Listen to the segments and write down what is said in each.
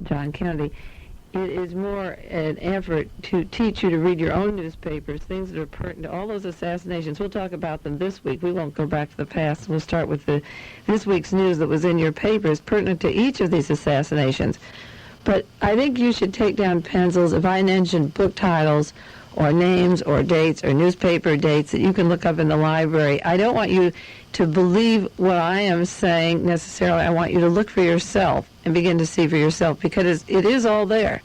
John Kennedy. It is more an effort to teach you to read your own newspapers, things that are pertinent to all those assassinations. We'll talk about them this week. We won't go back to the past. We'll start with this week's news that was in your papers pertinent to each of these assassinations. But I think you should take down pencils. If I mention book titles or names or dates or newspaper dates that you can look up in the library, I don't want you to believe what I am saying necessarily. I want you to look for yourself and begin to see for yourself, because it is all there.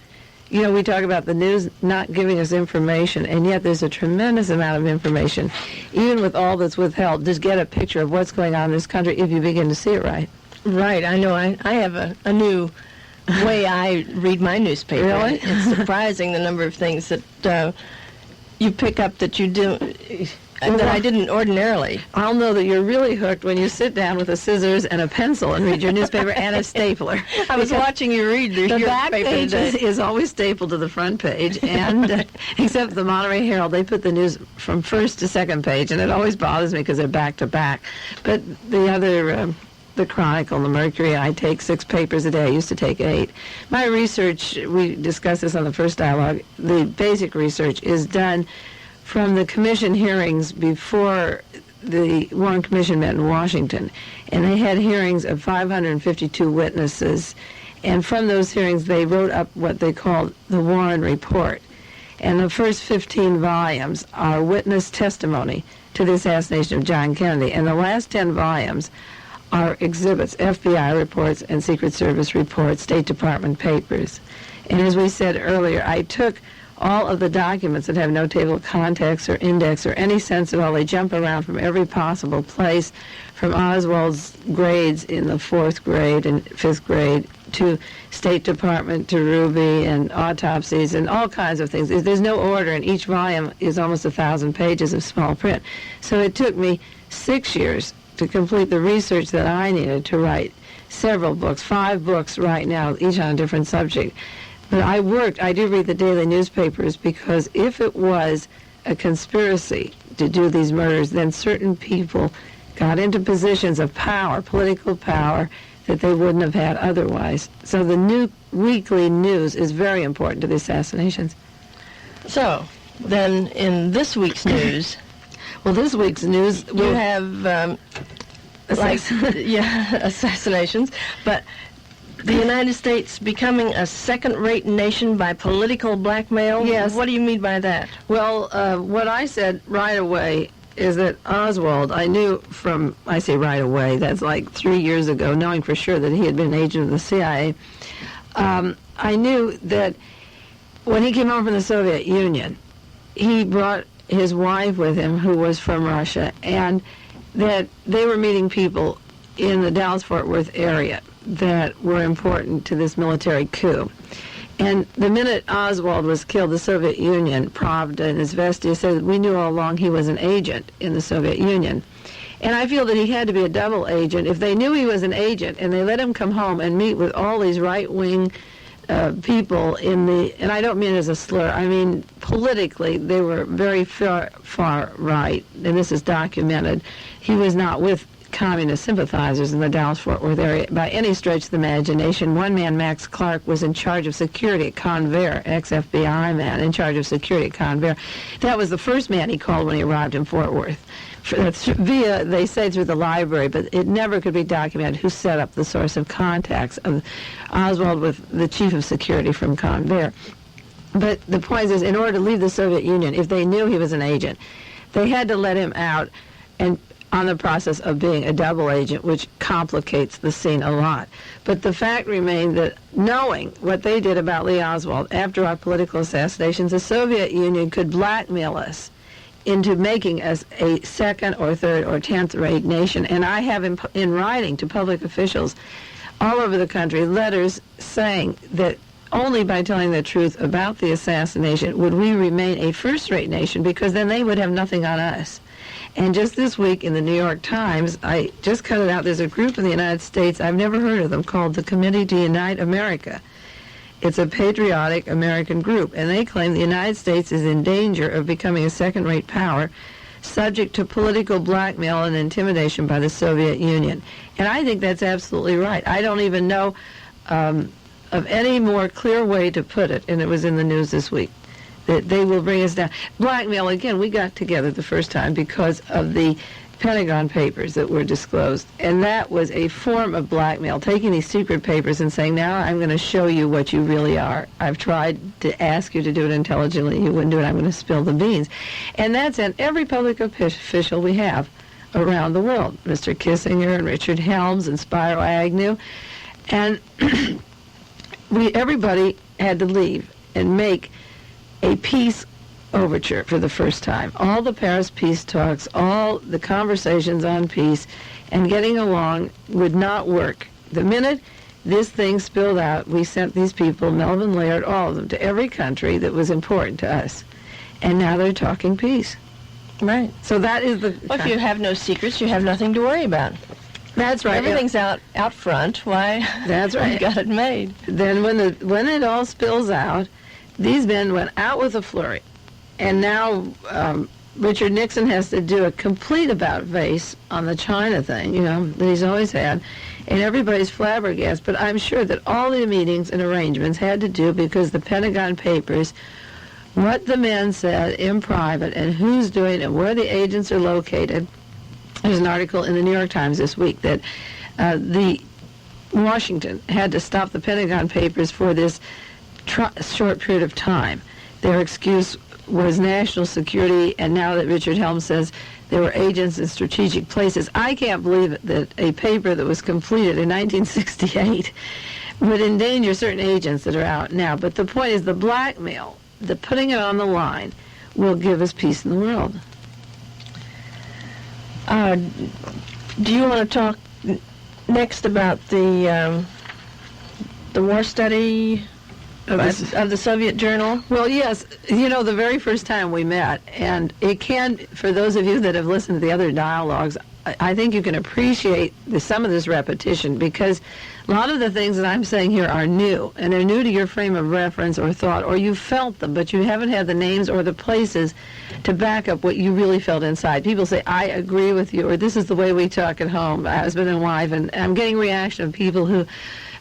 You know, we talk about the news not giving us information, and yet there's a tremendous amount of information. Even with all that's withheld, just get a picture of what's going on in this country if you begin to see it right. Right. I know. I have a new way I read my newspaper. Really? It's surprising the number of things that you pick up that you do that I didn't ordinarily. I'll know that you're really hooked when you sit down with a scissors and a pencil and read your newspaper and a stapler. I was watching you read your back paper page is always stapled to the front page, and except the Monterey Herald, they put the news from first to second page, and it always bothers me because they're back to back. But the other, the Chronicle, the Mercury, I take 6 papers a day. I used to take 8. My research, we discussed this on the first dialogue, the basic research is done from the commission hearings before the Warren Commission met in Washington. And they had hearings of 552 witnesses. And from those hearings, they wrote up what they called the Warren Report. And the first 15 volumes are witness testimony to the assassination of John Kennedy. And the last 10 volumes are exhibits, FBI reports and Secret Service reports, State Department papers. And as we said earlier, I took all of the documents that have no table of contents or index or any sense at all. They jump around from every possible place, from Oswald's grades in the 4th grade and 5th grade to State Department to Ruby and autopsies and all kinds of things. There's no order, and each volume is almost 1,000 pages of small print. So it took me 6 years to complete the research that I needed to write several books, 5 books right now, each on a different subject. But I do read the daily newspapers, because if it was a conspiracy to do these murders, then certain people got into positions of power, political power, that they wouldn't have had otherwise. So the new weekly news is very important to the assassinations. So, then in this week's news... Well, this week's news... You have, assassinations, but... The United States becoming a second-rate nation by political blackmail? Yes. What do you mean by that? Well, what I said right away is that Oswald, I knew from, I say right away, that's like 3 years ago, knowing for sure that he had been an agent of the CIA, I knew that when he came home from the Soviet Union, he brought his wife with him, who was from Russia, and that they were meeting people in the Dallas-Fort Worth area that were important to this military coup. And the minute Oswald was killed, the Soviet Union, Pravda and Izvestia said we knew all along he was an agent in the Soviet Union. And I feel that he had to be a double agent. If they knew he was an agent and they let him come home and meet with all these right-wing people in the, and I don't mean as a slur, I mean politically, they were very far right, and this is documented. He was not with communist sympathizers in the Dallas-Fort Worth area by any stretch of the imagination. One man, Max Clark, was in charge of security at Convair, ex-FBI man in charge of security at Convair. That was the first man he called when he arrived in Fort Worth. Via, they say, through the library, but it never could be documented who set up the source of contacts of Oswald with the chief of security from Convair. But the point is, in order to leave the Soviet Union, if they knew he was an agent, they had to let him out and on the process of being a double agent, which complicates the scene a lot. But the fact remained that knowing what they did about Lee Oswald after our political assassinations, the Soviet Union could blackmail us into making us a second or third or 10th rate nation. And I have in writing to public officials all over the country letters saying that only by telling the truth about the assassination would we remain a first-rate nation, because then they would have nothing on us. And just this week in the New York Times, I just cut it out, there's a group in the United States, I've never heard of them, called the Committee to Unite America. It's a patriotic American group, and they claim the United States is in danger of becoming a second-rate power, subject to political blackmail and intimidation by the Soviet Union. And I think that's absolutely right. I don't even know of any more clear way to put it, and it was in the news this week, that they will bring us down. Blackmail, again, we got together the first time because of the Pentagon papers that were disclosed, and that was a form of blackmail, taking these secret papers and saying, now I'm going to show you what you really are. I've tried to ask you to do it intelligently. You wouldn't do it. I'm going to spill the beans. And that's in every public official we have around the world, Mr. Kissinger and Richard Helms and Spiro Agnew. And everybody had to leave and make a peace overture for the first time. All the Paris peace talks, all the conversations on peace and getting along would not work. The minute this thing spilled out, we sent these people, Melvin Laird, all of them, to every country that was important to us. And now they're talking peace. Right. So that is the... Well, if you have no secrets, you have nothing to worry about. That's right. Everything's out front. Why? That's right. You got it made. Then when it all spills out, these men went out with a flurry. And now Richard Nixon has to do a complete about-face on the China thing, that he's always had. And everybody's flabbergasted. But I'm sure that all the meetings and arrangements had to do because the Pentagon papers, what the men said in private and who's doing it and where the agents are located. There's an article in the New York Times this week that the Washington had to stop the Pentagon papers for this short period of time. Their excuse was national security, and now that Richard Helms says there were agents in strategic places, I can't believe that a paper that was completed in 1968 would endanger certain agents that are out now. But the point is the blackmail, the putting it on the line, will give us peace in the world. Do you want to talk next about the war study of the Soviet Journal? Well, yes. The very first time we met, and it can, for those of you that have listened to the other dialogues, I think you can appreciate some of this repetition because a lot of the things that I'm saying here are new, and they're new to your frame of reference or thought, or you felt them, but you haven't had the names or the places to back up what you really felt inside. People say, I agree with you, or this is the way we talk at home, husband and wife, and I'm getting reaction of people who,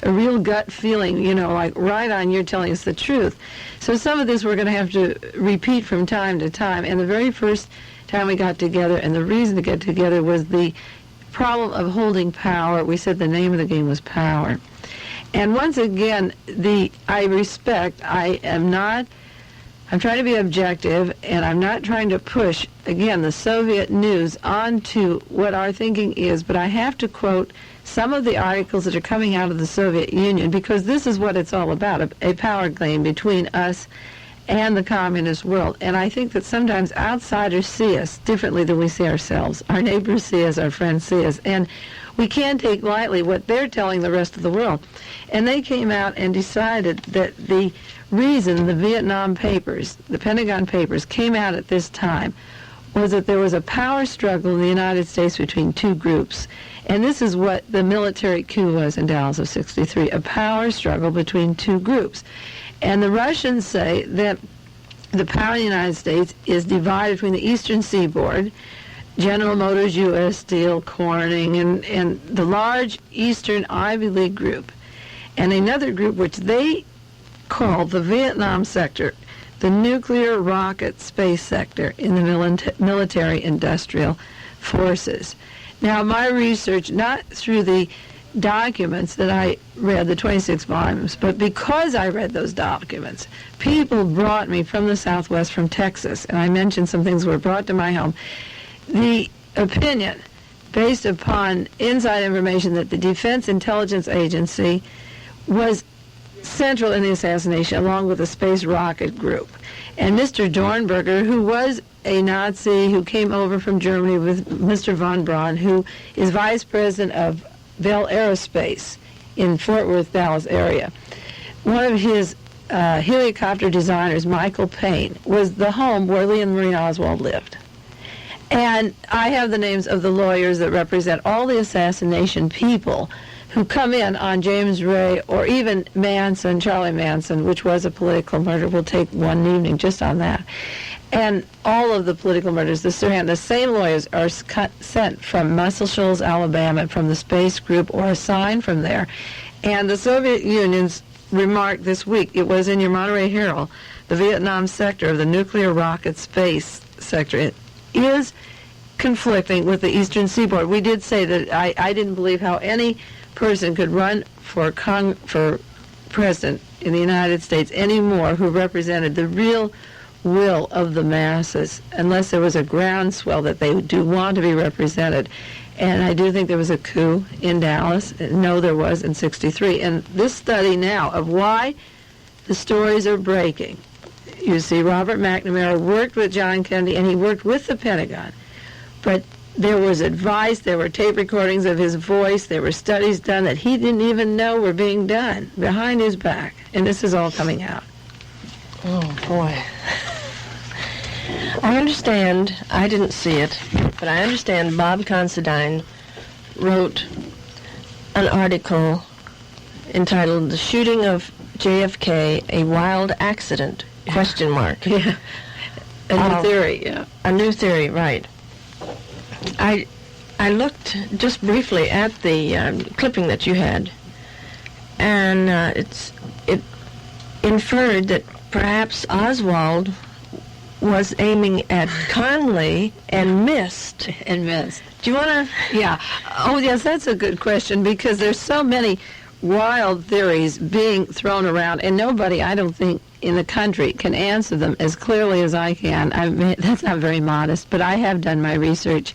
a real gut feeling, like right on, you're telling us the truth. So some of this we're going to have to repeat from time to time, and the very first time we got together, and the reason to get together was the problem of holding power. We said the name of the game was power. And once again, I'm trying to be objective, and I'm not trying to push, again, the Soviet news onto what our thinking is, but I have to quote some of the articles that are coming out of the Soviet Union, because this is what it's all about, a power game between us and the communist world. And I think that sometimes outsiders see us differently than we see ourselves. Our neighbors see us, our friends see us, and we can't take lightly what they're telling the rest of the world. And they came out and decided that the reason the Vietnam papers, the Pentagon papers, came out at this time was that there was a power struggle in the United States between two groups. And this is what the military coup was in Dallas of '63, a power struggle between two groups. And the Russians say that the power in the United States is divided between the Eastern Seaboard, General Motors, U.S. Steel, Corning, and the large Eastern Ivy League group, and another group which they call the Vietnam sector, the nuclear rocket space sector in the military-industrial forces. Now, my research, not through the documents that I read, the 26 volumes, but because I read those documents, people brought me from the Southwest, from Texas, and I mentioned some things were brought to my home. The opinion, based upon inside information, that the Defense Intelligence Agency was central in the assassination, along with the Space Rocket Group. And Mr. Dornberger, who was a Nazi who came over from Germany with Mr. von Braun, who is vice president of Bell Aerospace in Fort Worth, Dallas area. One of his helicopter designers, Michael Payne, was the home where Lee and Maureen Oswald lived. And I have the names of the lawyers that represent all the assassination people who come in on James Ray, or even Manson, Charlie Manson, which was a political murder. We'll take one evening just on that. And all of the political murders, the same lawyers are sent from Muscle Shoals, Alabama, from the space group, or assigned from there. And the Soviet Union's remarked this week, it was in your Monterey Herald, the Vietnam sector of the nuclear rocket space sector it is conflicting with the Eastern Seaboard. We did say that I didn't believe how any person could run for president in the United States anymore who represented the real will of the masses, unless there was a groundswell that they do want to be represented. And I do think there was a coup in Dallas. No, there was in '63. And this study now of why the stories are breaking. You see, Robert McNamara worked with John Kennedy, and he worked with the Pentagon. But there was advice, there were tape recordings of his voice, there were studies done that he didn't even know were being done behind his back. And this is all coming out. Oh, boy. I understand, I didn't see it, but I understand Bob Considine wrote an article entitled "The Shooting of JFK, a Wild Accident?" Question mark. Yeah. A new theory, yeah. A new theory, right. I looked just briefly at the clipping that you had, and it inferred that perhaps Oswald was aiming at Conley and missed. And missed. Do you want to? Yeah. Oh, yes, that's a good question, because there's so many wild theories being thrown around, and nobody, I don't think, in the country can answer them as clearly as I can. That's not very modest, but I have done my research,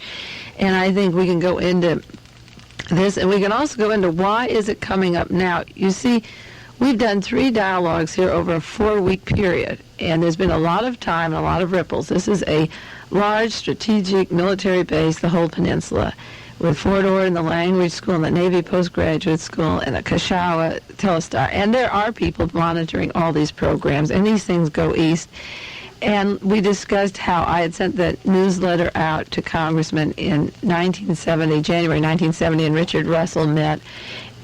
and I think we can go into this, and we can also go into why is it coming up now. You see, we've done 3 dialogues here over a 4-week period, and there's been a lot of time and a lot of ripples. This is a large strategic military base, the whole peninsula, with Fort Ord and the Language School and the Navy Postgraduate School and the Kashawa Telestar. And there are people monitoring all these programs, and these things go east. And we discussed how I had sent the newsletter out to congressmen in January 1970, and Richard Russell met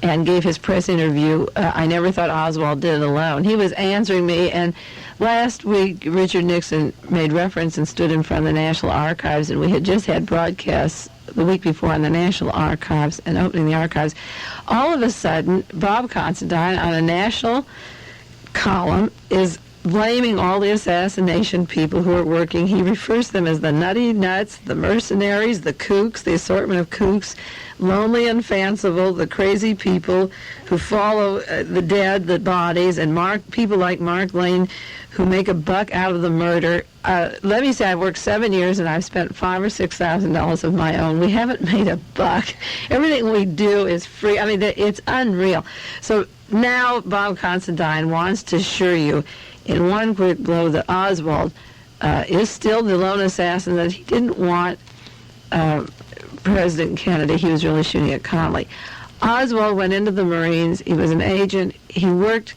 and gave his press interview. I never thought Oswald did it alone. He was answering me, and last week Richard Nixon made reference and stood in front of the National Archives, and we had just had broadcasts the week before on the National Archives and opening the archives. All of a sudden, Bob Considine on a national column is blaming all the assassination people who are working. He refers to them as the nutty nuts, the mercenaries, the kooks, the assortment of kooks, lonely and fanciful, the crazy people who follow the dead, the bodies, and people like Mark Lane who make a buck out of the murder. Let me say, I've worked 7 years and I've spent $5,000 or $6,000 of my own. We haven't made a buck. Everything we do is free. I mean, it's unreal. So now Bob Considine wants to assure you in one quick blow that Oswald is still the lone assassin, that he didn't want President Kennedy. He was really shooting at Conley. Oswald went into the Marines. He was an agent. He worked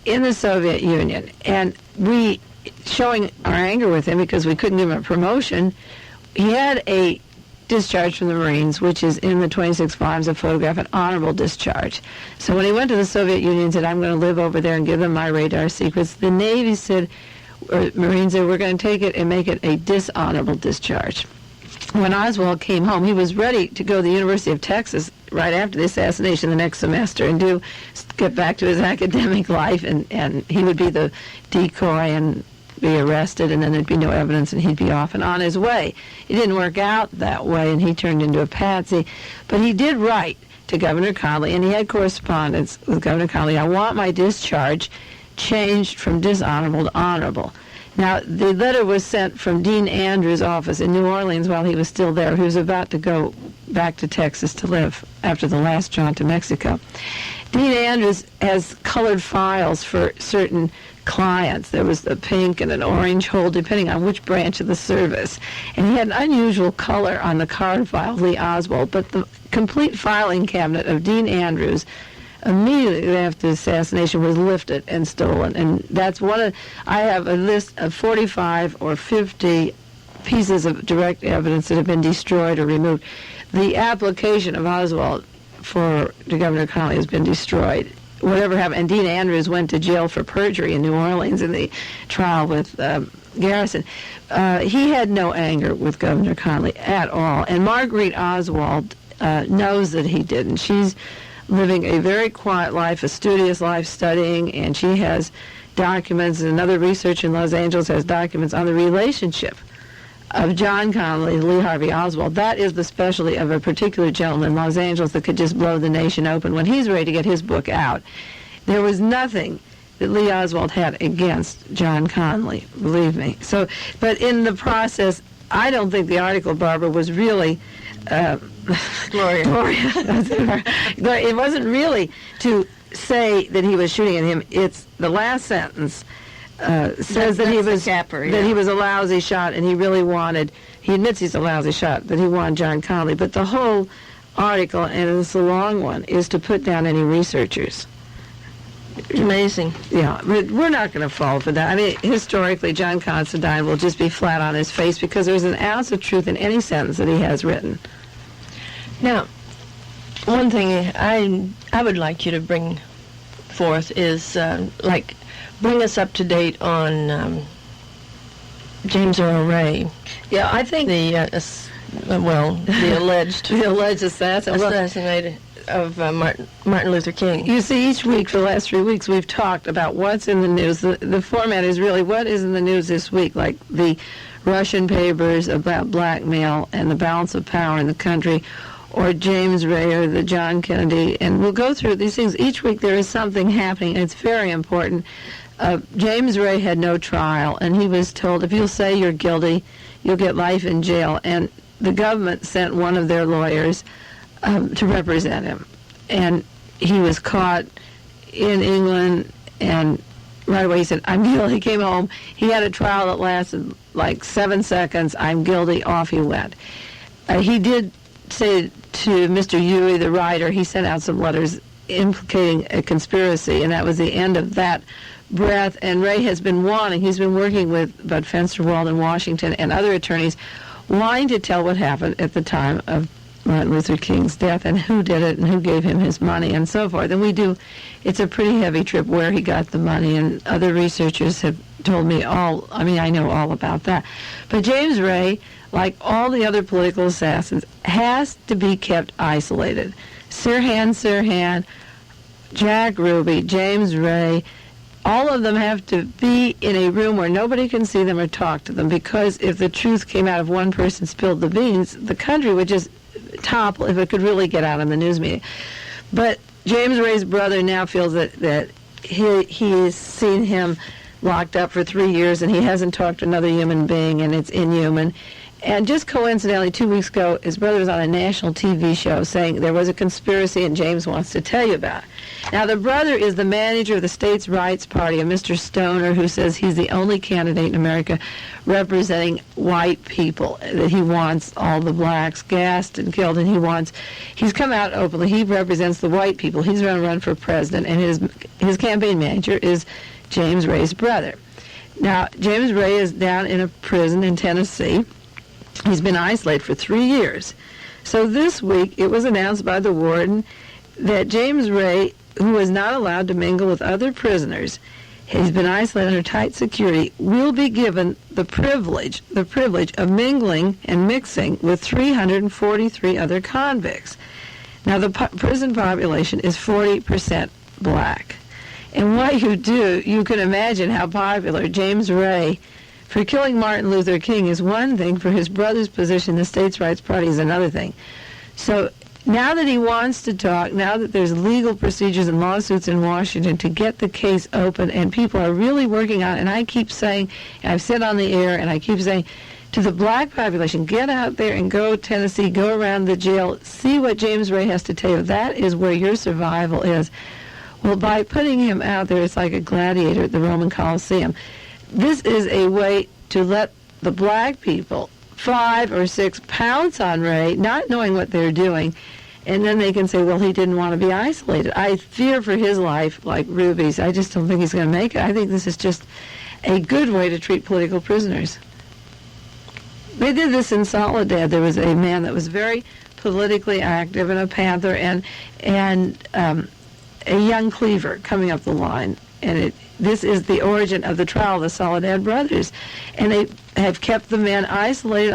in the Soviet Union. And we, showing our anger with him because we couldn't give him a promotion, he had a discharge from the Marines, which is in the 26 volumes of photograph, an honorable discharge. So when he went to the Soviet Union and said, I'm going to live over there and give them my radar secrets, the Navy said, or Marines said, we're going to take it and make it a dishonorable discharge. When Oswald came home, he was ready to go to the University of Texas right after the assassination the next semester and get back to his academic life, and he would be the decoy and be arrested, and then there'd be no evidence, and he'd be off and on his way. It didn't work out that way, and he turned into a patsy. But he did write to Governor Conley, and he had correspondence with Governor Conley. I want my discharge changed from dishonorable to honorable. Now, the letter was sent from Dean Andrews' office in New Orleans while he was still there. He was about to go back to Texas to live after the last jaunt to Mexico. Dean Andrews has colored files for certain clients. There was the pink and an orange hole, depending on which branch of the service. And he had an unusual color on the card file, Lee Oswald, but the complete filing cabinet of Dean Andrews immediately after the assassination was lifted and stolen. And that's I have a list of 45 or 50 pieces of direct evidence that have been destroyed or removed. The application of Oswald to Governor Conley has been destroyed. Whatever happened, and Dean Andrews went to jail for perjury in New Orleans in the trial with Garrison. He had no anger with Governor Conley at all. And Marguerite Oswald knows that he didn't. She's living a very quiet life, a studious life, studying, and she has documents, and another researcher in Los Angeles has documents on the relationship of John Connolly and Lee Harvey Oswald. That is the specialty of a particular gentleman in Los Angeles that could just blow the nation open. When he's ready to get his book out, there was nothing that Lee Oswald had against John Connolly, believe me. So, but in the process, I don't think the article, Barbara, was really Gloria. It wasn't really to say that he was shooting at him. It's the last sentence says that he was capper, that he was a lousy shot, and he really wanted. He admits he's a lousy shot, that he wanted John Connolly. But the whole article, and it's a long one, is to put down any researchers. Amazing. Yeah, but we're not going to fall for that. I mean, historically, John Considine will just be flat on his face because there's an ounce of truth in any sentence that he has written. Now, one thing I would like you to bring forth is, bring us up to date on James Earl Ray. Yeah, I think the alleged the alleged assassin. assassinated of Martin Luther King. You see, each week for the last 3 weeks, we've talked about what's in the news. The format is really what is in the news this week, like the Russian papers about blackmail and the balance of power in the country, or James Ray or the John Kennedy. And we'll go through these things. Each week there is something happening, and it's very important. James Ray had no trial, and he was told, if you'll say you're guilty, you'll get life in jail. And the government sent one of their lawyers to represent him. And he was caught in England, and right away he said, I'm guilty. He came home. He had a trial that lasted like 7 seconds. I'm guilty. Off he went. He did say to Mr. Huey, the writer, he sent out some letters implicating a conspiracy, and that was the end of that breath. And Ray has been he's been working with Bud Fensterwald in Washington and other attorneys, wanting to tell what happened at the time of Martin Luther King's death and who did it and who gave him his money and so forth. And it's a pretty heavy trip where he got the money, and other researchers have told me I know all about that. But James Ray, like all the other political assassins, has to be kept isolated. Sirhan, Jack Ruby, James Ray, all of them have to be in a room where nobody can see them or talk to them, because if the truth came out, if one person spilled the beans, the country would just topple if it could really get out in the news media. But James Ray's brother now feels that he has seen him locked up for 3 years, and he hasn't talked to another human being, and it's inhuman. And just coincidentally, 2 weeks ago, his brother was on a national TV show saying there was a conspiracy and James wants to tell you about it. Now, the brother is the manager of the States' Rights Party, a Mr. Stoner, who says he's the only candidate in America representing white people, that he wants all the blacks gassed and killed, and he's come out openly. He represents the white people. He's going to run for president, and his campaign manager is James Ray's brother. Now, James Ray is down in a prison in Tennessee. He's been isolated for 3 years. So this week, it was announced by the warden that James Ray, who is not allowed to mingle with other prisoners, he's been isolated under tight security, will be given the privilege of mingling and mixing with 343 other convicts. Now, the prison population is 40% black. And what you can imagine how popular James Ray, for killing Martin Luther King, is one thing. For his brother's position in the States' Rights Party is another thing. So now that he wants to talk, now that there's legal procedures and lawsuits in Washington to get the case open, and people are really working on it, and I keep saying, I've said on the air, and I keep saying to the black population, get out there and go to Tennessee, go around the jail, see what James Ray has to tell you. That is where your survival is. Well, by putting him out there, it's like a gladiator at the Roman Colosseum. This is a way to let the black people, 5 or 6, pounce on Ray, not knowing what they're doing, and then they can say, well, he didn't want to be isolated. I fear for his life, like Ruby's. I just don't think he's going to make it. I think this is just a good way to treat political prisoners. They did this in Soledad. There was a man that was very politically active and a Panther, and a young Cleaver coming up the line, and this is the origin of the trial of the Soledad brothers. And they have kept the men isolated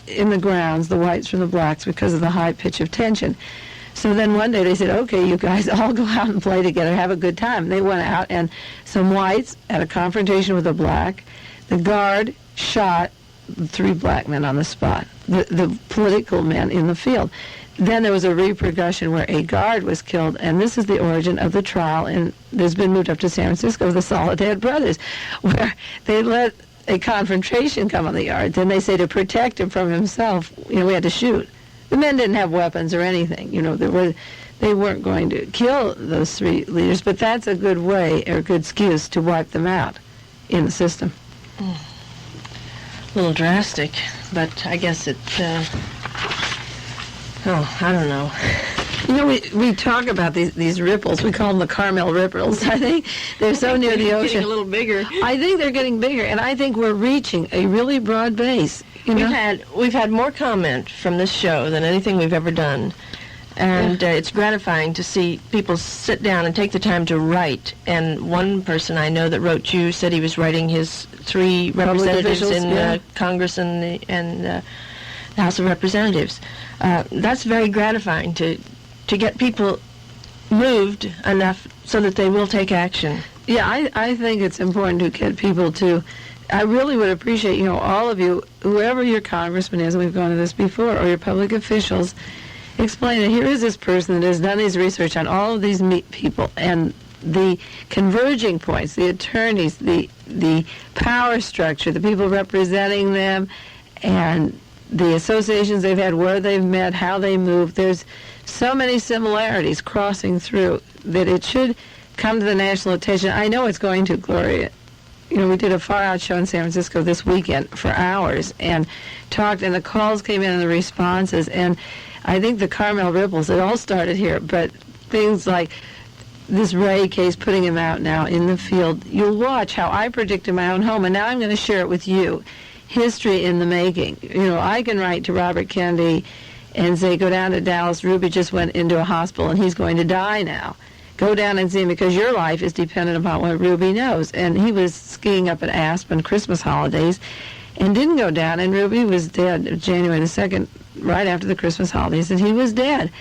in the grounds, the whites from the blacks, because of the high pitch of tension. So then one day they said, okay, you guys all go out and play together, have a good time. They went out, and some whites had a confrontation with a black. The guard shot 3 black men on the spot, the political men in the field. Then there was a repercussion where a guard was killed, and this is the origin of the trial, and there's been moved up to San Francisco, the Soledad brothers, where they let a confrontation come on the yard. Then they say to protect him from himself, we had to shoot. The men didn't have weapons or anything. They weren't going to kill those 3 leaders, but that's a good way or a good excuse to wipe them out in the system. A little drastic, but I guess it, I don't know. We talk about these ripples. We call them the Carmel ripples. I think they're so near the ocean. Getting a little bigger. I think they're getting bigger, and I think we're reaching a really broad base. We've had more comment from this show than anything we've ever done, and it's gratifying to see people sit down and take the time to write. And one person I know that wrote you said he was writing his 3 representatives in Congress and the House of Representatives. That's very gratifying to get people moved enough so that they will take action. Yeah, I think it's important to get people to. I really would appreciate, all of you, whoever your congressman is, and we've gone to this before, or your public officials, explain that here is this person that has done his research on all of these people, and the converging points, the attorneys, the power structure, the people representing them, and the associations they've had, where they've met, how they move. There's so many similarities crossing through that it should come to the national attention. I know it's going to, Gloria. We did a far-out show in San Francisco this weekend for hours and talked, and the calls came in and the responses, and I think the Carmel ripples, it all started here, but things like this Ray case, putting him out now in the field, you'll watch how I predict in my own home, and now I'm going to share it with you. History in the making. I can write to Robert Kennedy and say, go down to Dallas, Ruby just went into a hospital and he's going to die now. Go down and see him because your life is dependent upon what Ruby knows. And he was skiing up at Aspen Christmas holidays and didn't go down, and Ruby was dead January the 2nd, right after the Christmas holidays, and he was dead.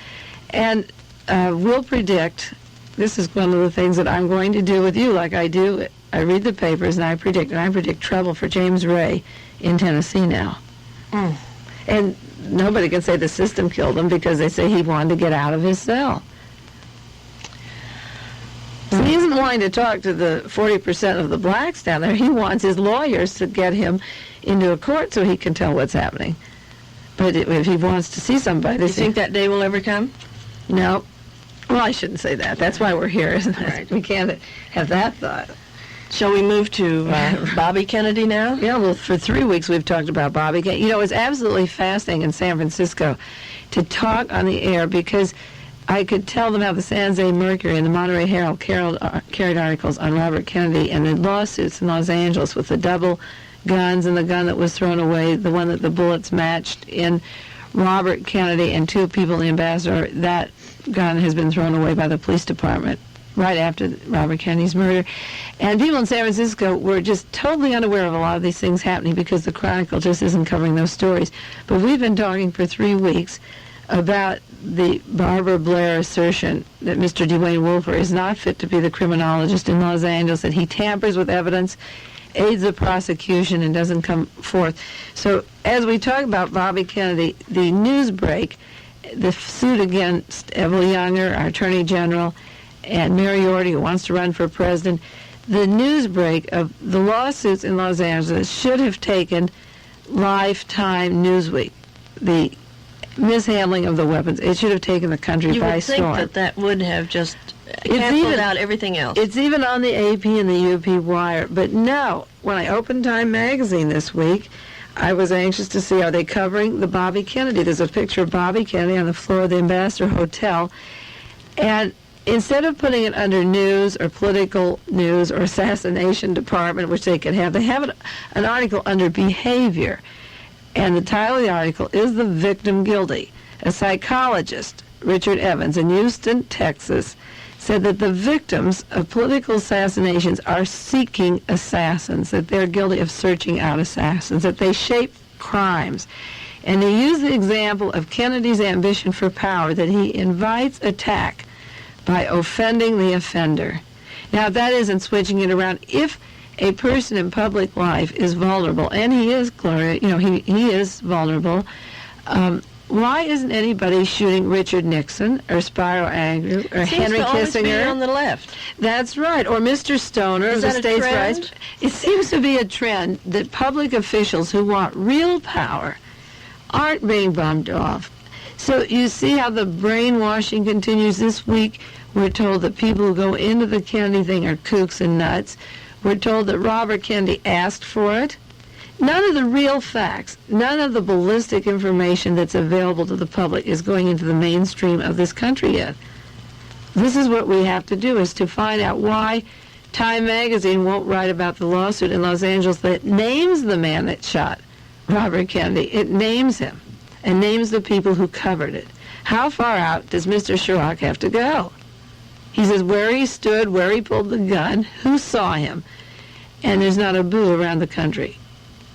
And we'll predict, this is one of the things that I'm going to do with you like I do. I read the papers and I predict trouble for James Ray in Tennessee now. And nobody can say the system killed him because they say he wanted to get out of his cell. So he isn't wanting to talk to the 40% of the blacks down there. He wants his lawyers to get him into a court so he can tell what's happening. But if he wants to see somebody... Do you think that day will ever come? No. Well, I shouldn't say that. That's why we're here, isn't it? Right. We can't have that thought. Shall we move to Bobby Kennedy now? Yeah, well, for 3 weeks we've talked about Bobby Kennedy. It's absolutely fascinating in San Francisco to talk on the air because I could tell them how the San Jose Mercury and the Monterey Herald carried articles on Robert Kennedy and the lawsuits in Los Angeles with the double guns and the gun that was thrown away, the one that the bullets matched in Robert Kennedy and 2 people in the Ambassador. That gun has been thrown away by the police department right after Robert Kennedy's murder. And people in San Francisco were just totally unaware of a lot of these things happening because the Chronicle just isn't covering those stories. But we've been talking for 3 weeks about the Barbara Blair assertion that Mr. Dwayne Wolfer is not fit to be the criminologist in Los Angeles, that he tampers with evidence, aids the prosecution, and doesn't come forth. So as we talk about Bobby Kennedy, the news break, the suit against Evelyn Younger, our Attorney General, and Mary Orty, who wants to run for president, the news break of the lawsuits in Los Angeles should have taken Lifetime Newsweek. The mishandling of the weapons, it should have taken the country by storm. You would think that would have just canceled out everything else. It's even on the AP and the UP wire. But no, when I opened Time magazine this week, I was anxious to see, are they covering the Bobby Kennedy? There's a picture of Bobby Kennedy on the floor of the Ambassador Hotel. And instead of putting it under news or political news or assassination department, which they could have, they have an article under behavior. And the title of the article is The Victim Guilty. A psychologist, Richard Evans, in Houston, Texas, said that the victims of political assassinations are seeking assassins, that they're guilty of searching out assassins, that they shape crimes. And they use the example of Kennedy's ambition for power, that he invites attack by offending the offender. Now, that isn't switching it around. If a person in public life is vulnerable, and he is, Gloria, he is vulnerable, why isn't anybody shooting Richard Nixon or Spiro Agnew or Henry Kissinger? Be on the left. That's right. Or Mr. Stoner of the state's rights. It seems to be a trend that public officials who want real power aren't being bumped off. So you see how the brainwashing continues. This week we're told that people who go into the Kennedy thing are kooks and nuts. We're told that Robert Kennedy asked for it. None of the real facts, none of the ballistic information that's available to the public is going into the mainstream of this country yet. This is what we have to do, is to find out why Time magazine won't write about the lawsuit in Los Angeles that names the man that shot Robert Kennedy. It names him and names the people who covered it. How far out does Mr. Chirac have to go? He says where he stood, where he pulled the gun, who saw him, and there's not a boo around the country.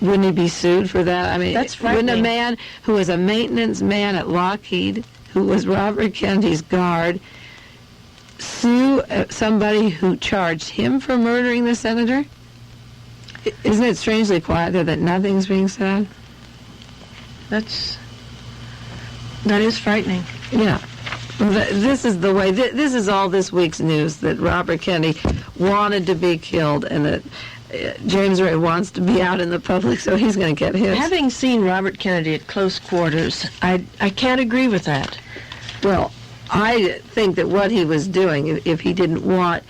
Wouldn't he be sued for that? I mean, that's wouldn't a man who was a maintenance man at Lockheed, who was Robert Kennedy's guard, sue somebody who charged him for murdering the senator? Isn't it strangely quiet there that nothing's being said? That is frightening. Yeah. This is the way, this is all this week's news, that Robert Kennedy wanted to be killed and that James Ray wants to be out in the public, so he's going to get hit. Having seen Robert Kennedy at close quarters, I can't agree with that. Well, I think that what he was doing, if he didn't want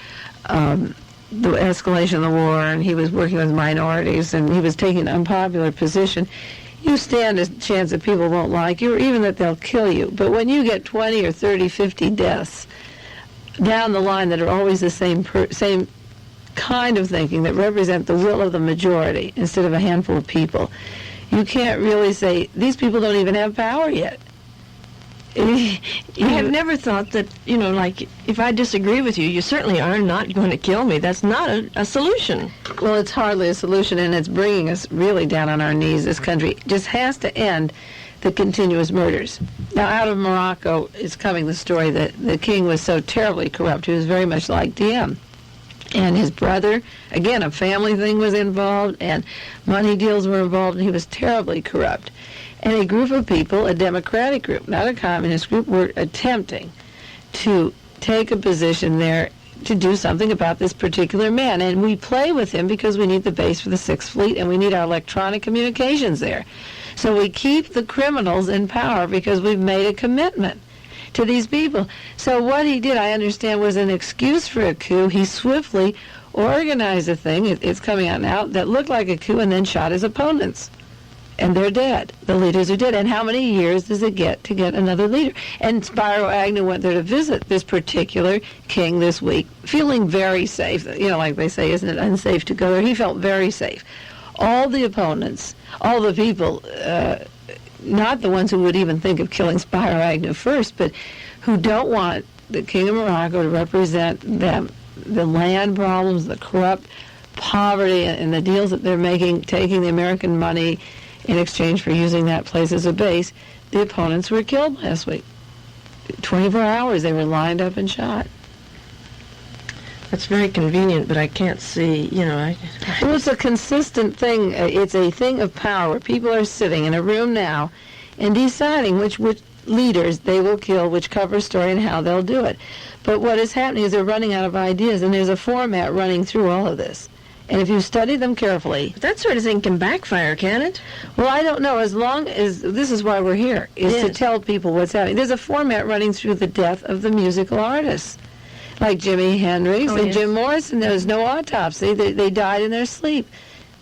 the escalation of the war and he was working with minorities and he was taking an unpopular position, you stand a chance that people won't like you or even that they'll kill you. But when you get 20 or 30, 50 deaths down the line that are always the same kind of thinking that represent the will of the majority instead of a handful of people, you can't really say, these people don't even have power yet. I have never thought that, like, if I disagree with you, you certainly are not going to kill me. That's not a solution. Well, it's hardly a solution, and it's bringing us really down on our knees. This country just has to end the continuous murders. Now, out of Morocco is coming the story that the king was so terribly corrupt. He was very much like Diem. And his brother, again, a family thing was involved, and money deals were involved, and he was terribly corrupt. And a group of people, a democratic group, not a communist group, were attempting to take a position there to do something about this particular man. And we play with him because we need the base for the Sixth Fleet, and we need our electronic communications there. So we keep the criminals in power because we've made a commitment to these people. So what he did, I understand, was an excuse for a coup. He swiftly organized a thing, it's coming out now, that looked like a coup and then shot his opponents. And they're dead. The leaders are dead. And how many years does it get to get another leader? And Spiro Agnew went there to visit this particular king this week, feeling very safe. Like they say, isn't it unsafe to go there? He felt very safe. All the opponents, all the people, not the ones who would even think of killing Spiro Agnew first, but who don't want the King of Morocco to represent them, the land problems, the corrupt poverty, and the deals that they're making, taking the American money in exchange for using that place as a base. The opponents were killed last week. 24 hours they were lined up and shot. That's very convenient, but I can't see, Well, it's a consistent thing. It's a thing of power. People are sitting in a room now and deciding which leaders they will kill, which cover story, and how they'll do it. But what is happening is they're running out of ideas, and there's a format running through all of this. And if you study them carefully... But that sort of thing can backfire, can it? Well, I don't know. As long as... This is why we're here, is to tell people what's happening. There's a format running through the death of the musical artists. Like Jimi Hendrix and Jim Morrison. There was no autopsy. They died in their sleep.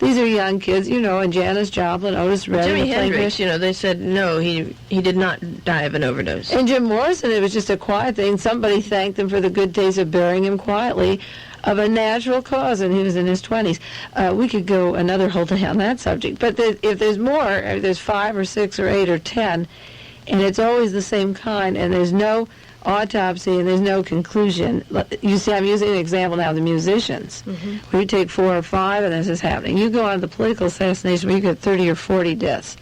These are young kids, and Janis Joplin, Otis Redding. Jimi Hendrix, they said, no, he did not die of an overdose. And Jim Morrison, it was just a quiet thing. Somebody thanked him for the good taste of burying him quietly of a natural cause, and he was in his 20s. We could go another whole day on that subject. But if there's more, there's 5 or 6 or 8 or 10, and it's always the same kind, and there's no autopsy and there's no conclusion. You see, I'm using an example now of the musicians, where you take 4 or 5 and this is happening. You go on the political assassination where you get 30 or 40 deaths.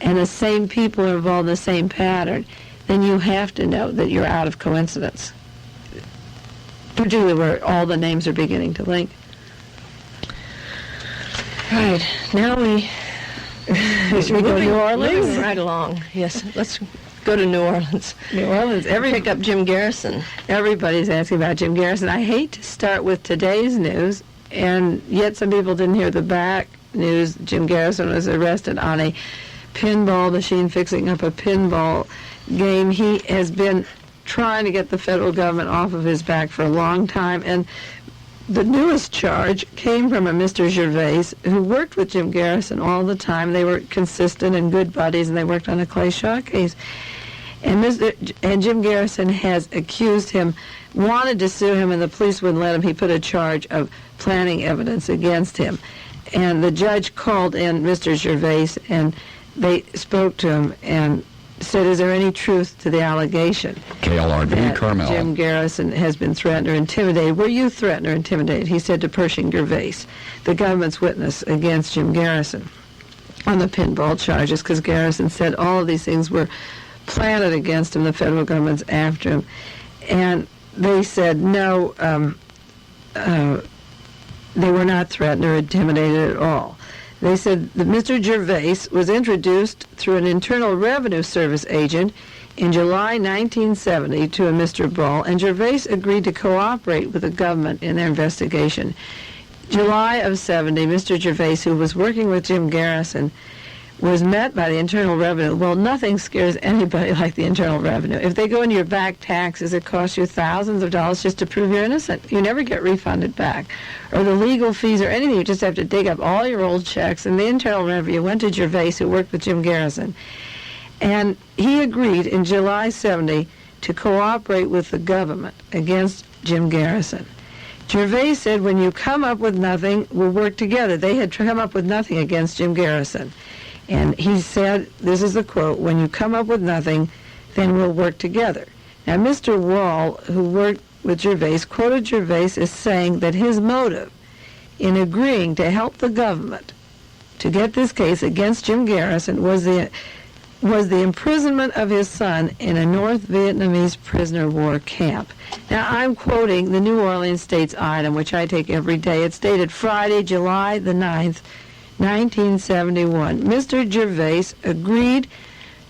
and the same people are involved in the same pattern, then you have to know that you're out of coincidence, particularly where all the names are beginning to link. Right. Now we Should we go to New Orleans? Moving right along. Yes, let's go to New Orleans. New Orleans. Pick up Jim Garrison. Everybody's asking about Jim Garrison. I hate to start with today's news, and yet some people didn't hear the back news. Jim Garrison was arrested on a pinball machine, fixing up a pinball game. He has been trying to get the federal government off of his back for a long time, and the newest charge came from a Mr. Gervais who worked with Jim Garrison all the time. They were consistent and good buddies, and they worked on the Clay Shaw case. And Jim Garrison has accused him, wanted to sue him, and the police wouldn't let him. He put a charge of planting evidence against him. And the judge called in Mr. Gervais, and they spoke to him and said, is there any truth to the allegation KLRB, that Carmel. Jim Garrison has been threatened or intimidated? Were you threatened or intimidated? He said to Pershing Gervais, the government's witness against Jim Garrison, on the pinball charges, because Garrison said all of these things were planted against him, the federal government's after him. And they said no, they were not threatened or intimidated at all. They said that Mr. Gervais was introduced through an Internal Revenue Service agent in July 1970 to a Mr. Ball, and Gervais agreed to cooperate with the government in their investigation. July of 70, Mr. Gervais, who was working with Jim Garrison, was met by the Internal Revenue. Well, nothing scares anybody like the Internal Revenue. If they go into your back taxes, it costs you thousands of dollars just to prove you're innocent. You never get refunded back. Or the legal fees or anything, you just have to dig up all your old checks. And the Internal Revenue went to Gervais, who worked with Jim Garrison. And he agreed in July 70 to cooperate with the government against Jim Garrison. Gervais said, when you come up with nothing, we'll work together. They had come up with nothing against Jim Garrison. And he said, this is the quote, when you come up with nothing, then we'll work together. Now, Mr. Wall, who worked with Gervais, quoted Gervais as saying that his motive in agreeing to help the government to get this case against Jim Garrison was the imprisonment of his son in a North Vietnamese prisoner of war camp. Now, I'm quoting the New Orleans State's item, which I take every day. It's dated Friday, July the 9th, 1971. Mr. Gervais agreed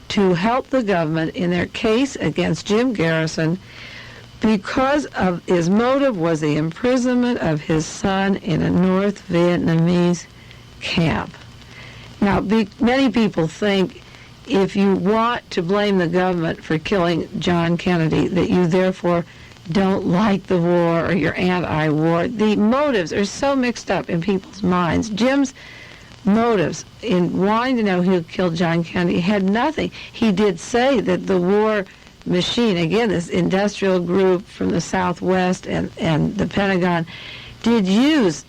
to help the government in their case against Jim Garrison because of his motive was the imprisonment of his son in a North Vietnamese camp. Now, many people think if you want to blame the government for killing John Kennedy, that you therefore don't like the war or you're anti-war. The motives are so mixed up in people's minds. Jim's motives in wanting to know who killed John Kennedy had nothing. He did say that the war machine, again, this industrial group from the Southwest and the Pentagon, did use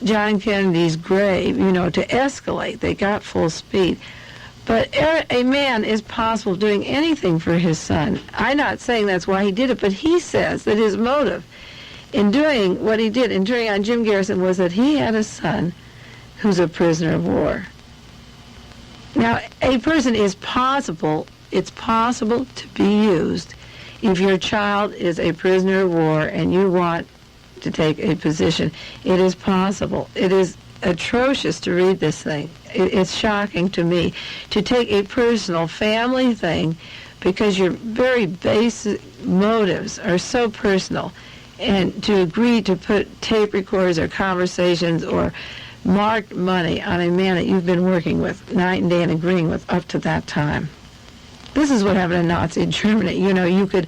John Kennedy's grave, to escalate. They got full speed. But a man is possible doing anything for his son. I'm not saying that's why he did it, but he says that his motive in doing what he did, in turning on Jim Garrison, was that he had a son who's a prisoner of war. Now, a person is possible, it's possible to be used if your child is a prisoner of war and you want to take a position. It is possible. It is atrocious to read this thing. It's shocking to me to take a personal family thing because your very basic motives are so personal, and to agree to put tape recorders or conversations or marked money on a man that you've been working with night and day and agreeing with up to that time. This is what happened in Nazi Germany. You could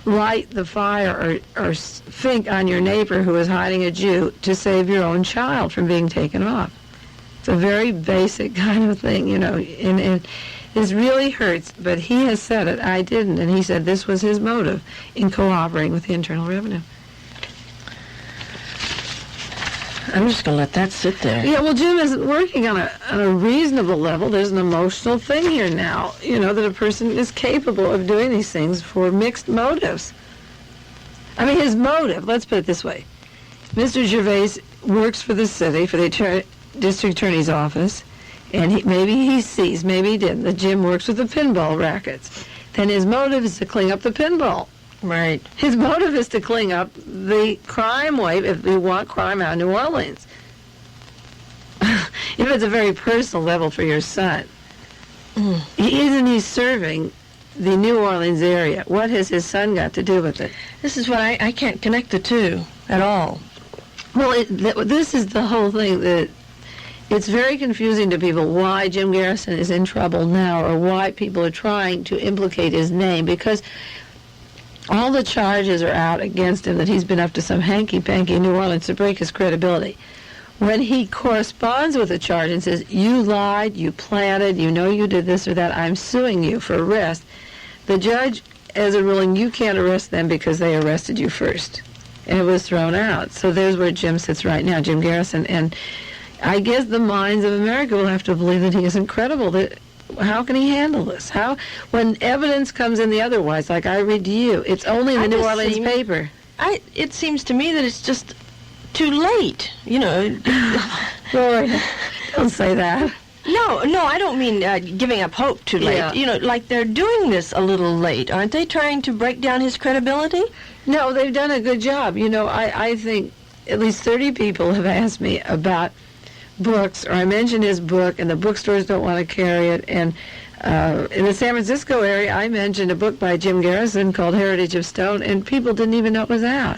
light the fire or think on your neighbor who was hiding a Jew to save your own child from being taken off. It's a very basic kind of thing, and this really hurts, but he has said it. I didn't, and he said this was his motive in cooperating with the Internal Revenue. I'm just going to let that sit there. Yeah, well, Jim isn't working on a reasonable level. There's an emotional thing here now, that a person is capable of doing these things for mixed motives. I mean, his motive, let's put it this way. Mr. Gervais works for the city, for the district attorney's office, and maybe he sees, maybe he didn't, that Jim works with the pinball rackets, then his motive is to clean up the pinball. Right. His motive is to clean up the crime wave if we want crime out of New Orleans. If it's a very personal level for your son, isn't he serving the New Orleans area? What has his son got to do with it? This is what I can't connect the two at all. Well, this is the whole thing, that it's very confusing to people why Jim Garrison is in trouble now, or why people are trying to implicate his name, because all the charges are out against him that he's been up to some hanky-panky in New Orleans to break his credibility. When he corresponds with a charge and says, you lied, you planted, you know you did this or that, I'm suing you for arrest, the judge, as a ruling, you can't arrest them because they arrested you first. And it was thrown out. So there's where Jim sits right now, Jim Garrison. And I guess the minds of America will have to believe that he isn't credible. That how can he handle this? How, when evidence comes in the otherwise, like I read to you, it's only in the New Orleans paper. It seems to me that it's just too late, you know. Lord, don't say that. No, I don't mean giving up hope too late. Yeah. You know, like they're doing this a little late. Aren't they trying to break down his credibility? No, they've done a good job. You know, I think at least 30 people have asked me about books, or I mentioned his book, and the bookstores don't want to carry it. And in the San Francisco area, I mentioned a book by Jim Garrison called Heritage of Stone, and people didn't even know it was out.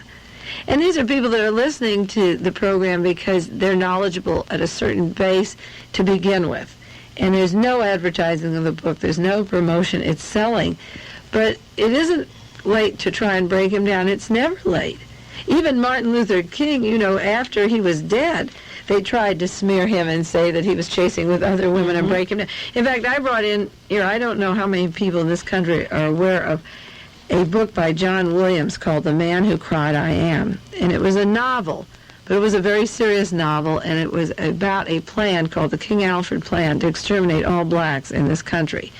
And these are people that are listening to the program because they're knowledgeable at a certain base to begin with. And there's no advertising of the book. There's no promotion. It's selling. But it isn't late to try and break him down. It's never late. Even Martin Luther King, you know, after he was dead, they tried to smear him and say that he was chasing with other women and break him down. In fact, I brought in here, I don't know how many people in this country are aware of a book by John Williams called The Man Who Cried I Am. And it was a novel, but it was a very serious novel, and it was about a plan called the King Alfred Plan to exterminate all blacks in this country.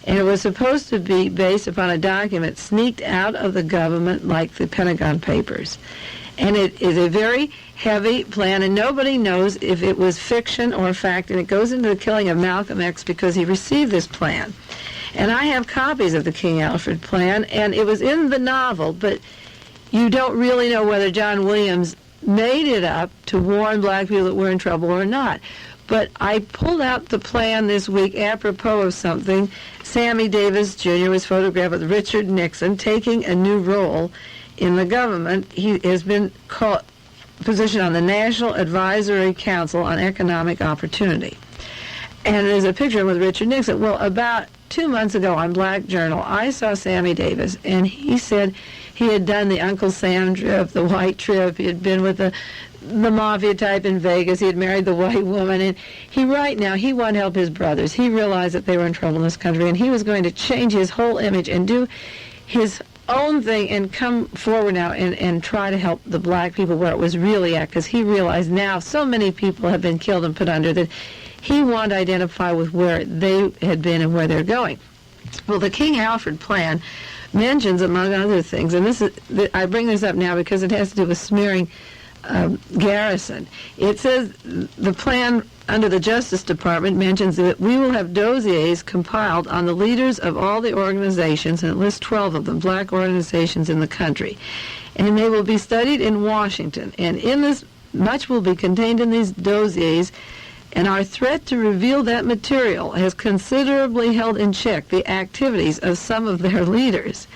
And it was supposed to be based upon a document sneaked out of the government like the Pentagon Papers. And it is a very heavy plan, and nobody knows if it was fiction or fact, and it goes into the killing of Malcolm X because he received this plan. And I have copies of the King Alfred Plan, and it was in the novel, but you don't really know whether John Williams made it up to warn black people that we're in trouble or not. But I pulled out the plan this week apropos of something. Sammy Davis Jr. was photographed with Richard Nixon taking a new role in the government. He has been positioned on the National Advisory Council on Economic Opportunity. And there's a picture with Richard Nixon. Well, about 2 months ago on Black Journal, I saw Sammy Davis, and he said he had done the Uncle Sam trip, the white trip. He had been with the mafia type in Vegas. He had married the white woman. And he wanted to help his brothers. He realized that they were in trouble in this country, and he was going to change his whole image and do his own thing and come forward now and try to help the black people where it was really at, because he realized now so many people have been killed and put under that he wanted to identify with where they had been and where they're going. Well, the King Alfred Plan mentions, among other things, and I bring this up now because it has to do with smearing Garrison. It says the plan under the Justice Department mentions that we will have dossiers compiled on the leaders of all the organizations, and it lists 12 of them, black organizations in the country. And they will be studied in Washington. And in this, much will be contained in these dossiers, and our threat to reveal that material has considerably held in check the activities of some of their leaders.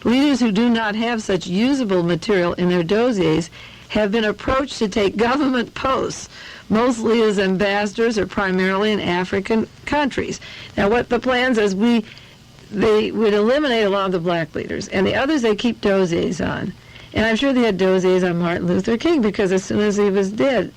Leaders who do not have such usable material in their dossiers have been approached to take government posts, mostly as ambassadors or primarily in African countries. Now, what the plan says, they would eliminate a lot of the black leaders, and the others they keep dossiers on. And I'm sure they had dossiers on Martin Luther King, because as soon as he was dead,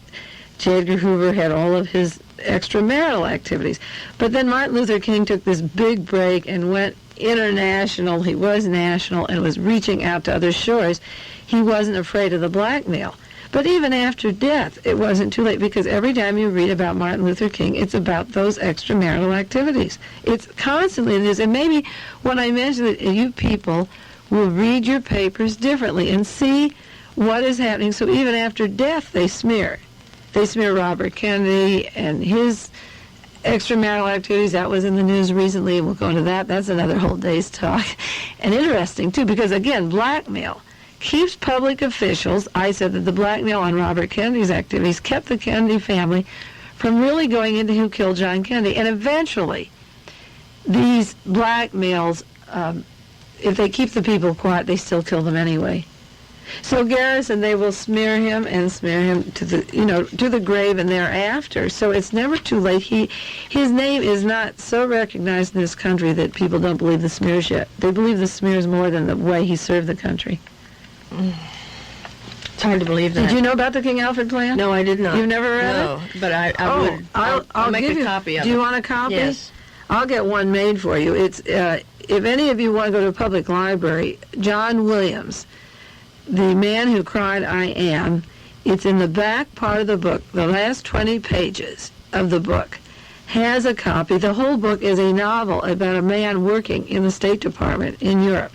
J. Edgar Hoover had all of his extramarital activities. But then Martin Luther King took this big break and went international. He was national and was reaching out to other shores. He wasn't afraid of the blackmail. But even after death, it wasn't too late, because every time you read about Martin Luther King, it's about those extramarital activities. It's constantly in this. And maybe when I mention that, you people will read your papers differently and see what is happening. So even after death, they smear. They smear Robert Kennedy and his extramarital activities, that was in the news recently, and we'll go into that. That's another whole day's talk. And interesting, too, because, again, blackmail keeps public officials, I said that the blackmail on Robert Kennedy's activities kept the Kennedy family from really going into who killed John Kennedy. And eventually, these blackmails, if they keep the people quiet, they still kill them anyway. So Garrison, they will smear him to the grave and thereafter. So it's never too late. His name is not so recognized in this country that people don't believe the smears yet. They believe the smears more than the way he served the country. It's hard to believe that. Did you know about the King Alfred plan? No, I did not. You've never read it? No, but I would. I'll make a copy of it. Do you want a copy? Yes. I'll get one made for you. It's if any of you want to go to a public library, John Williams, The Man Who Cried I Am, it's in the back part of the book. The last 20 pages of the book has a copy. The whole book is a novel about a man working in the State Department in Europe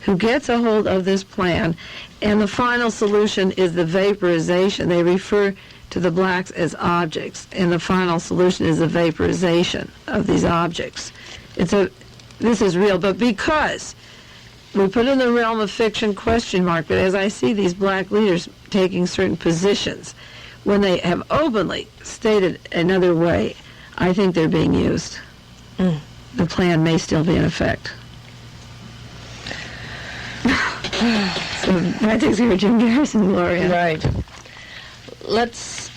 who gets a hold of this plan, and the final solution is the vaporization. They refer to the blacks as objects, and the final solution is the vaporization of these objects. This is real, but because we put in the realm of fiction question mark, but as I see these black leaders taking certain positions, when they have openly stated another way, I think they're being used. The plan may still be in effect. So that takes care of Jim Garrison, Gloria. Right. Let's,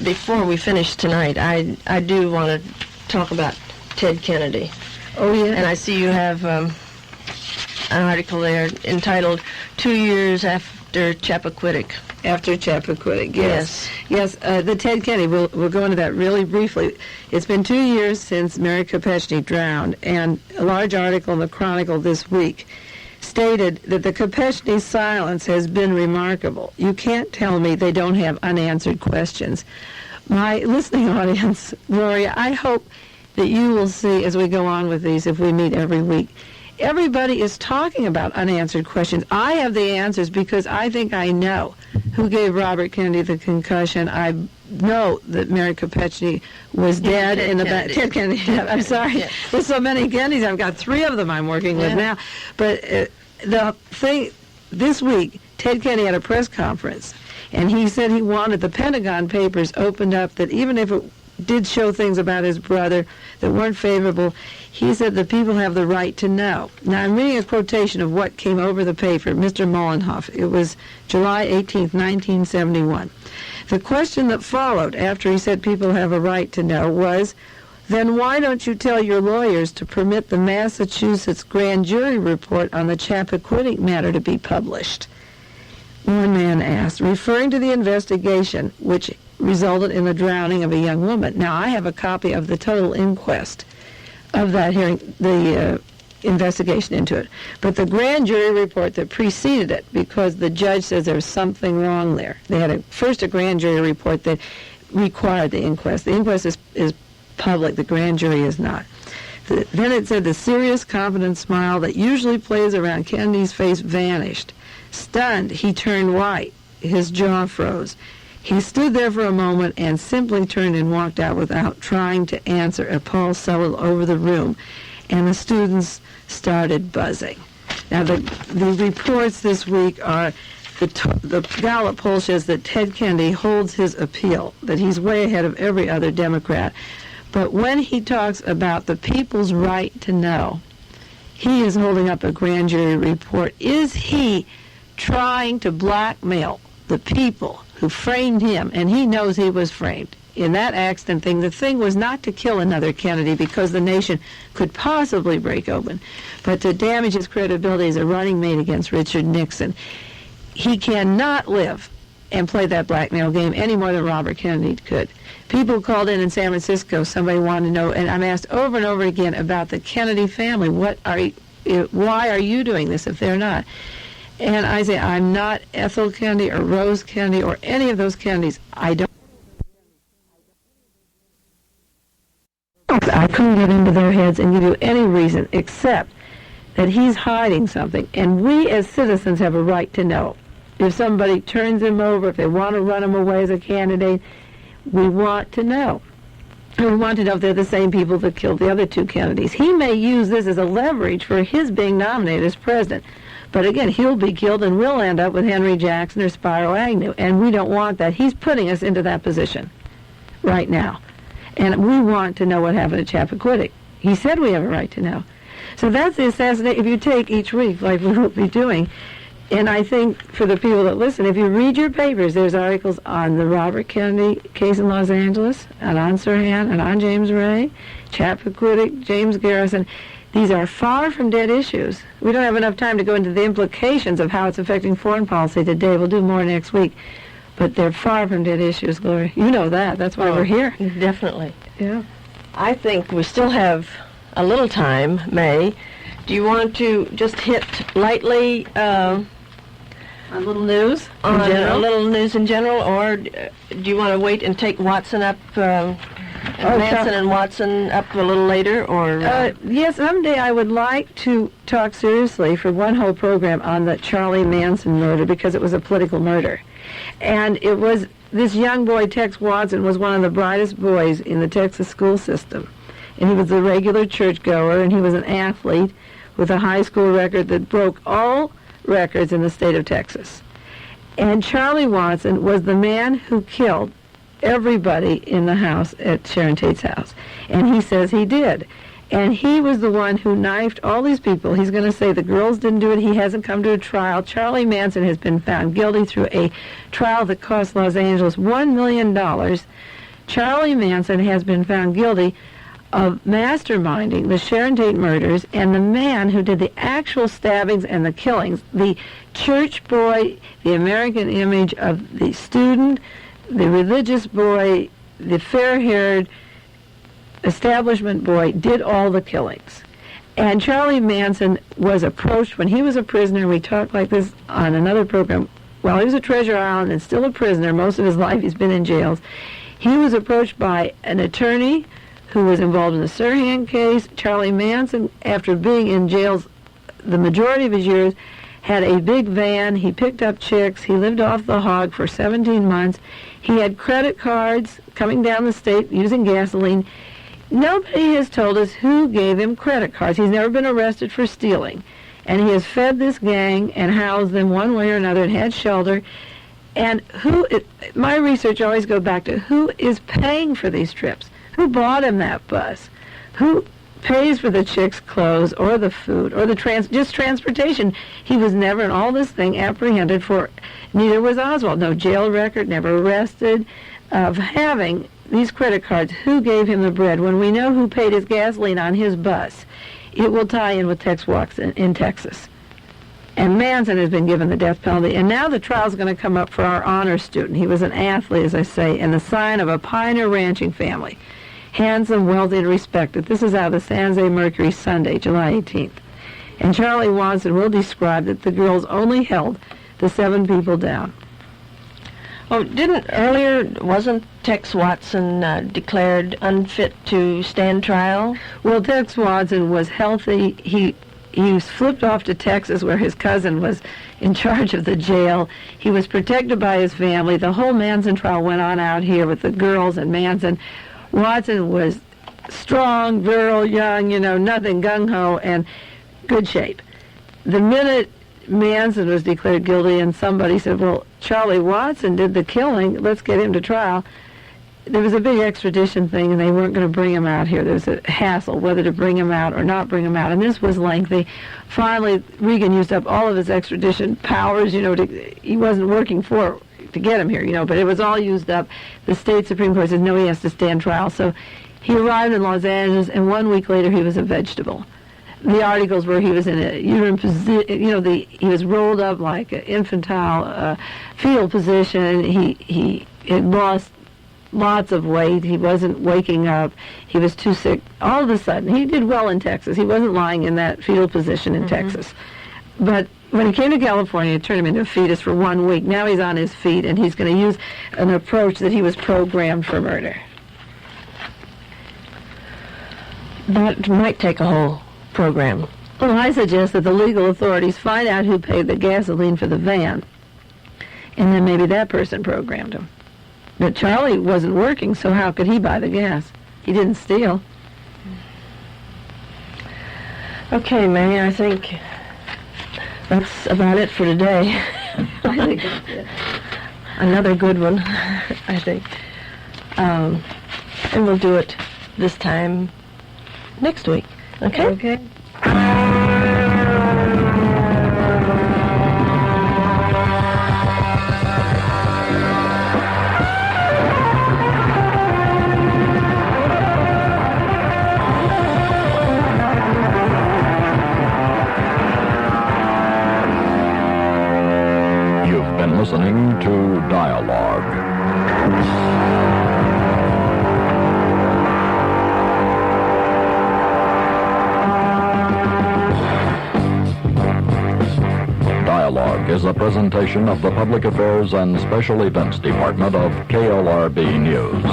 before we finish tonight, I do want to talk about Ted Kennedy. Oh, yeah. And I see you have an article there entitled 2 Years After Chappaquiddick. After Chappaquiddick, yes. Yes, the Ted Kennedy, we'll go into that really briefly. It's been 2 years since Mary Kopechne drowned, and a large article in the Chronicle this week stated that the Kopechne silence has been remarkable. You can't tell me they don't have unanswered questions. My listening audience, Gloria, I hope that you will see as we go on with these, if we meet every week, everybody is talking about unanswered questions. I have the answers because I think I know who gave Robert Kennedy the concussion. I know that Mary Kopechne was dead in the back. Ted Kennedy. I'm sorry. Yes. There's so many Kennedys. I've got 3 of them I'm working with now. But the thing, this week, Ted Kennedy had a press conference, and he said he wanted the Pentagon Papers opened up, that even if it did show things about his brother that weren't favorable, he said the people have the right to know. Now, I'm reading a quotation of what came over the paper, Mr. Mollenhoff. It was July 18th, 1971. The question that followed after he said people have a right to know was, then why don't you tell your lawyers to permit the Massachusetts grand jury report on the Chappaquiddick matter to be published? One man asked, referring to the investigation which resulted in the drowning of a young woman. Now, I have a copy of the total inquest of that hearing, the investigation into it. But the grand jury report that preceded it, because the judge says there's something wrong there. They had first a grand jury report that required the inquest. The inquest is public. The grand jury is not. Then it said the serious, confident smile that usually plays around Kennedy's face vanished. Stunned, he turned white. His jaw froze. He stood there for a moment and simply turned and walked out without trying to answer. A pulse settled over the room, and the students started buzzing. Now, the reports this week are the Gallup poll shows that Ted Kennedy holds his appeal, that he's way ahead of every other Democrat. But when he talks about the people's right to know, he is holding up a grand jury report. Is he trying to blackmail the people who framed him? And he knows he was framed in that accident thing. The thing was not to kill another Kennedy because the nation could possibly break open, but to damage his credibility as a running mate against Richard Nixon. He cannot live and play that blackmail game any more than Robert Kennedy could. People called in San Francisco. Somebody wanted to know, and I'm asked over and over again about the Kennedy family. Why are you doing this if they're not? And I say, I'm not Ethel Kennedy or Rose Kennedy or any of those Kennedys. I couldn't get into their heads and give you any reason except that he's hiding something. And we as citizens have a right to know. If somebody turns him over, if they want to run him away as a candidate, we want to know. And we want to know if they're the same people that killed the other two Kennedys. He may use this as a leverage for his being nominated as president. But again, he'll be killed and we'll end up with Henry Jackson or Spiro Agnew. And we don't want that. He's putting us into that position right now. And we want to know what happened to Chappaquiddick. He said we have a right to know. So that's the assassination. If you take each week, like we will be doing, and I think for the people that listen, if you read your papers, there's articles on the Robert Kennedy case in Los Angeles, and on Sirhan, and on James Ray, Chappaquiddick, James Garrison. These are far from dead issues. We don't have enough time to go into the implications of how it's affecting foreign policy today. We'll do more next week. But they're far from dead issues, Gloria. You know that. That's why we're here. Definitely. Yeah. I think we still have a little time, Mae. Do you want to just hit lightly a little news on a little news in general, or do you want to wait and take Watson up, Manson and Watson up a little later, or? Yes, someday I would like to talk seriously for one whole program on the Charlie Manson murder, because it was a political murder. And it was, this young boy, Tex Watson, was one of the brightest boys in the Texas school system. And he was a regular churchgoer, and he was an athlete with a high school record that broke all records in the state of Texas. And Charlie Watson was the man who killed everybody in the house at Sharon Tate's house. And he says he did. And he was the one who knifed all these people. He's going to say the girls didn't do it. He hasn't come to a trial. Charlie Manson has been found guilty through a trial that cost Los Angeles $1 million. Charlie Manson has been found guilty of masterminding the Sharon Tate murders, and the man who did the actual stabbings and the killings, the church boy, the American image of the student, the religious boy, the fair-haired establishment boy, did all the killings. And Charlie Manson was approached when he was a prisoner. We talked like this on another program. While he was at Treasure Island and still a prisoner, most of his life he's been in jails, he was approached by an attorney who was involved in the Sirhan case. Charlie Manson, after being in jails the majority of his years, had a big van. He picked up chicks. He lived off the hog for 17 months. He had credit cards coming down the state using gasoline. Nobody has told us who gave him credit cards. He's never been arrested for stealing. And he has fed this gang and housed them one way or another and had shelter. And my research always goes back to who is paying for these trips. Who bought him that bus? Who pays for the chicks' clothes or the food or the just transportation? He was never in all this thing apprehended for. Neither was Oswald. No jail record, never arrested. Of having these credit cards, who gave him the bread? When we know who paid his gasoline on his bus, it will tie in with Tex Watson in Texas. And Manson has been given the death penalty. And now the trial's going to come up for our honor student. He was an athlete, as I say, and the scion of a pioneer ranching family. Handsome, wealthy, and respected. This is out of the San Jose Mercury Sunday, July 18th. And Charlie Watson will describe that the girls only held the 7 people down. Oh, wasn't Tex Watson declared unfit to stand trial? Well, Tex Watson was healthy. He was flipped off to Texas, where his cousin was in charge of the jail. He was protected by his family. The whole Manson trial went on out here with the girls and Manson. Watson was strong, virile, young, nothing, gung-ho, and good shape. The minute Manson was declared guilty and somebody said, well, Charlie Watson did the killing, let's get him to trial, there was a big extradition thing, and they weren't going to bring him out here. There was a hassle whether to bring him out or not bring him out, and this was lengthy. Finally, Reagan used up all of his extradition powers, he wasn't working to get him here, but it was all used up. The state Supreme Court said, no, he has to stand trial. So he arrived in Los Angeles, and 1 week later he was a vegetable. The articles were he was in a uterine position, he was rolled up like an infantile fetal position. He had lost lots of weight. He wasn't waking up. He was too sick. All of a sudden, he did well in Texas. He wasn't lying in that fetal position in Texas. But when he came to California, it turned him into a fetus for 1 week. Now he's on his feet, and he's going to use an approach that he was programmed for murder. That might take a whole program. Well, I suggest that the legal authorities find out who paid the gasoline for the van, and then maybe that person programmed him. But Charlie wasn't working, so how could he buy the gas? he didn't steal. Okay, Mae, I think that's about it for today. I think that's it. Another good one, I think. And we'll do it this time next week. Okay? Okay. You've been listening to Dialogue. Dialogue is a presentation of the Public Affairs and Special Events Department of KLRB News.